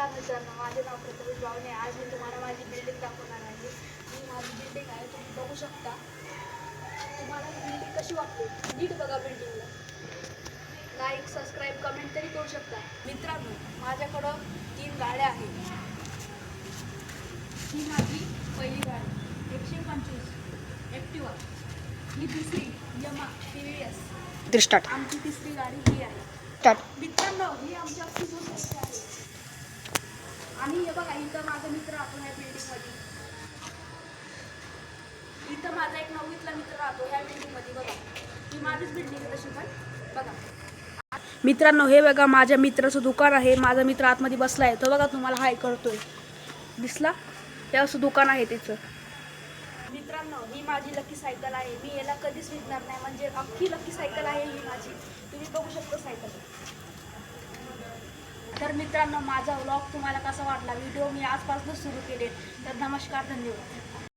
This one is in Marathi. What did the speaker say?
नमस्कार मित्रांनो, माझे नाव प्रथमेश बावणे. आज मी तुम्हाला माझी बिल्डिंग दाखवणार आहे. ही माझी बिल्डिंग आहे, तुम्ही बघू शकता. तुम्हाला ही बिल्डिंग कशी वाटली? नीट बघा बिल्डिंगला. लाईक, सबस्क्राईब, कमेंट तरी करू शकता. मित्रांनो, माझ्याकडं 3 गाड्या आहेत. ही माझी पहिली गाडी 125 ॲक्टिवा. ही दुसरी यमा TVS. आमची तिसरी गाडी ही आहे. मित्रांनो, ही आमची अख्खी सोसायटी आहे. आणि हे बघा, इथं माझा मित्र राहतो ह्या बिल्डिंगमध्ये. इथं माझा एक 9वीतला मित्र राहतो ह्या बिल्डिंगमध्ये. बघा, ही माझीच बिल्डिंग आहे तशी पण. बघा मित्रांनो, हे बघा माझ्या मित्राचं दुकान आहे. माझा मित्र आतमध्ये बसला आहे तो बघा, तुम्हाला हाय करतोय, दिसला? हे असं दुकान आहे त्याचं. मित्रांनो, ही माझी लकी सायकल आहे. मी याला कधीच विकणार नाही, म्हणजे अख्खी लकी सायकल आहे ही माझी. तुम्ही बघू शकता सायकल. तर मित्रांनो, माझा व्लॉग तुम्हाला कसा वाटला? व्हिडिओ मी आजपासूनच सुरू केले. तर नमस्कार, धन्यवाद.